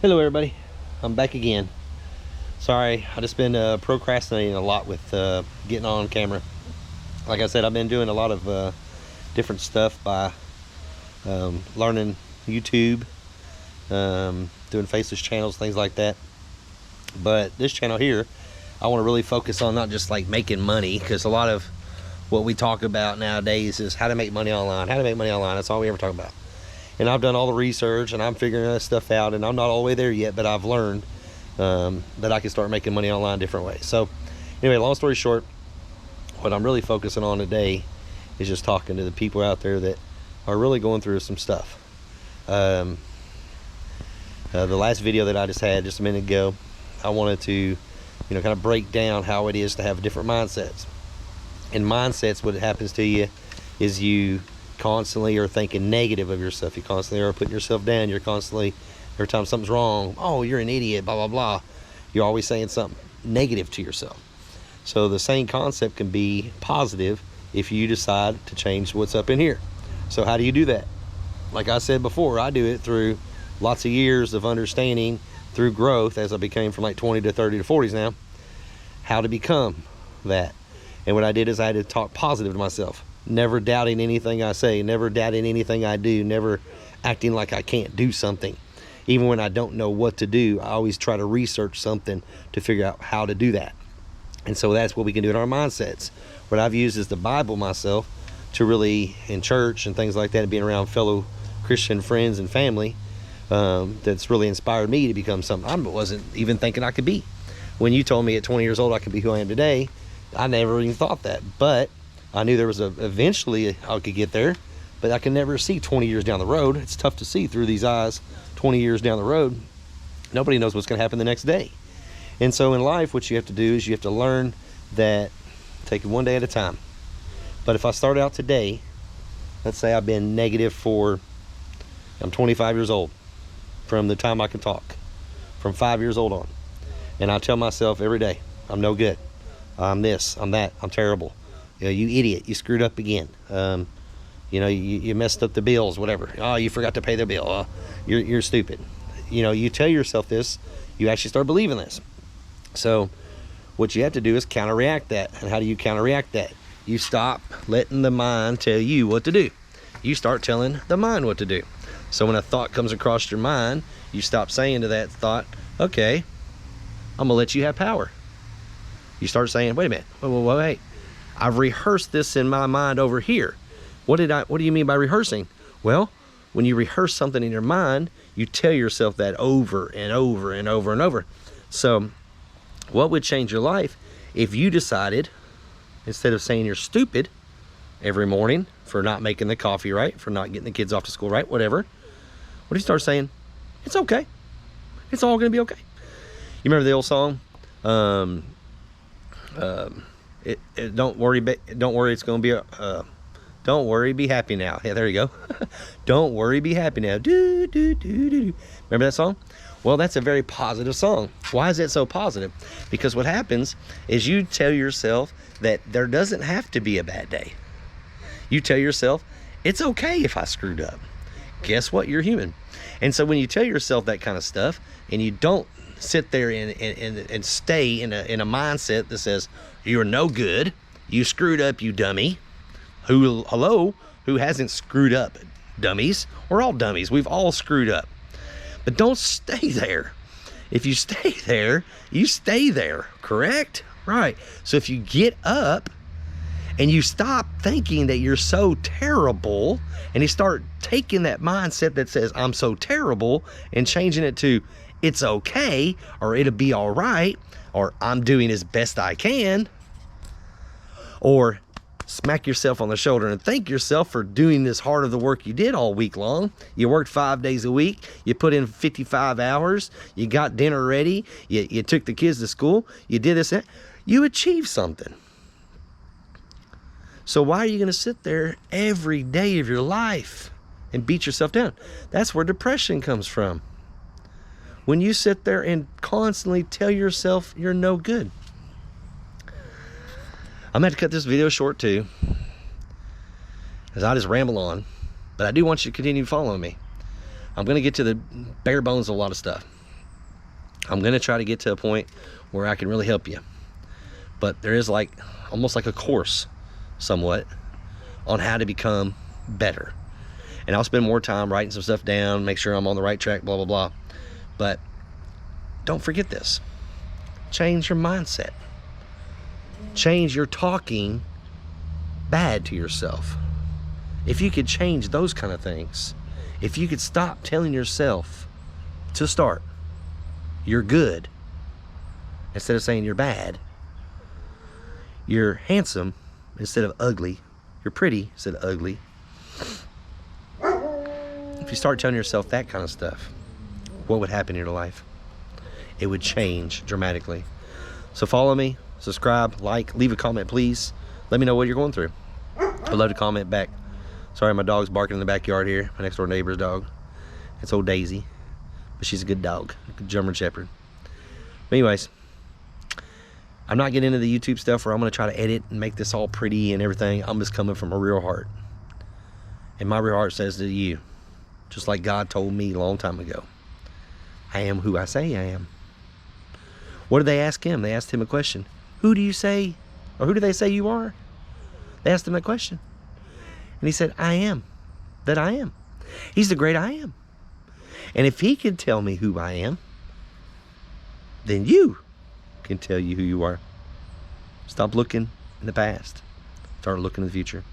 Hello everybody, I'm back again. Sorry, I just been procrastinating a lot with getting on camera. Like I said, I've been doing a lot of different stuff by learning YouTube, doing faceless channels, things like that. But this channel here, I want to really focus on not just like making money, because a lot of what we talk about nowadays is how to make money online. That's all we ever talk about. And I've done all the research and I'm figuring that stuff out, and I'm not all the way there yet, but I've learned that I can start making money online different ways. So anyway, long story short, what I'm really focusing on today is just talking to the people out there that are really going through some stuff. The last video that I just had just a minute ago, I wanted to kind of break down how it is to have different mindsets. In mindsets, what happens to you is you constantly are thinking negative of yourself. You constantly are putting yourself down. You're constantly, every time something's wrong, oh, you're an idiot, blah, blah, blah. You're always saying something negative to yourself. So the same concept can be positive if you decide to change what's up in here. So how do you do that? Like I said before, I do it through lots of years of understanding, through growth, as I became from like 20 to 30 to 40s now, how to become that. And what I did is I had to talk positive to myself. Never doubting anything I say, never doubting anything I do, never acting like I can't do something. Even when I don't know what to do, I always try to research something to figure out how to do that. And so that's what we can do in our mindsets. What I've used is the Bible myself to really, in church and things like that, and being around fellow Christian friends and family, that's really inspired me to become something I wasn't even thinking I could be. When you told me at 20 years old I could be who I am today, I never even thought that. But I knew there was eventually I could get there, but I can never see 20 years down the road. It's tough to see through these eyes 20 years down the road. Nobody knows what's going to happen the next day. And so in life, what you have to do is you have to learn that, take it one day at a time. But if I start out today, let's say I've been negative I'm 25 years old, from the time I can talk, from 5 years old on. And I tell myself every day, I'm no good. I'm this, I'm that, I'm terrible. You idiot, you screwed up again. You messed up the bills, whatever. Oh, you forgot to pay the bill. Oh, you're stupid. You tell yourself this, you actually start believing this. So what you have to do is counteract that. And how do you counteract that? You stop letting the mind tell you what to do. You start telling the mind what to do. So when a thought comes across your mind, you stop saying to that thought, okay, I'm gonna let you have power. You start saying, wait a minute, wait. I've rehearsed this in my mind over here. What do you mean by rehearsing? Well, when you rehearse something in your mind, you tell yourself that over and over and over and over. So what would change your life if you decided, instead of saying you're stupid every morning for not making the coffee right, for not getting the kids off to school right, whatever, what do you start saying? It's okay. It's all gonna be okay. You remember the old song? Don't worry, it's gonna be don't worry, be happy now. Yeah, there you go. Don't worry, be happy now. Do, do, do, do, do. Remember that song? Well, that's a very positive song. Why is it so positive? Because what happens is you tell yourself that there doesn't have to be a bad day. You tell yourself, it's okay if I screwed up. Guess what? You're human. And so when you tell yourself that kind of stuff, and you don't sit there and stay in a mindset that says, you're no good, you screwed up, you dummy. Who hasn't screwed up? Dummies. We're all dummies. We've all screwed up. But don't stay there. If you stay there, you stay there, correct? Right. So if you get up and you stop thinking that you're so terrible, and you start taking that mindset that says, I'm so terrible, and changing it to, it's okay, or it'll be all right, or I'm doing as best I can, or smack yourself on the shoulder and thank yourself for doing this hard of the work you did all week long. You worked 5 days a week. You put in 55 hours. You got dinner ready. You took the kids to school. You did this. You achieved something. So why are you going to sit there every day of your life and beat yourself down? That's where depression comes from. When you sit there and constantly tell yourself you're no good. I'm going to cut this video short too, as I just ramble on, but I do want you to continue following me. I'm going to get to the bare bones of a lot of stuff. I'm gonna try to get to a point where I can really help you. But there is like almost like a course somewhat on how to become better. And I'll spend more time writing some stuff down, make sure I'm on the right track, blah, blah, blah. But don't forget this. Change your mindset. Change your talking bad to yourself. If you could change those kind of things, if you could stop telling yourself to start, you're good, instead of saying you're bad, you're handsome instead of ugly, you're pretty instead of ugly. If you start telling yourself that kind of stuff, what would happen in your life? It would change dramatically. So follow me, subscribe, like, leave a comment, please. Let me know what you're going through. I'd love to comment back. Sorry, my dog's barking in the backyard here, my next door neighbor's dog. It's old Daisy, but she's a good dog, a good German Shepherd. But anyways, I'm not getting into the YouTube stuff where I'm gonna try to edit and make this all pretty and everything. I'm just coming from a real heart. And my real heart says to you, just like God told me a long time ago, I am who I say I am. What did they ask him? They asked him a question. Who do you say, or who do they say you are? They asked him that question. And he said, I am that I am. He's the great I am. And if he can tell me who I am, then you can tell you who you are. Stop looking in the past. Start looking in the future.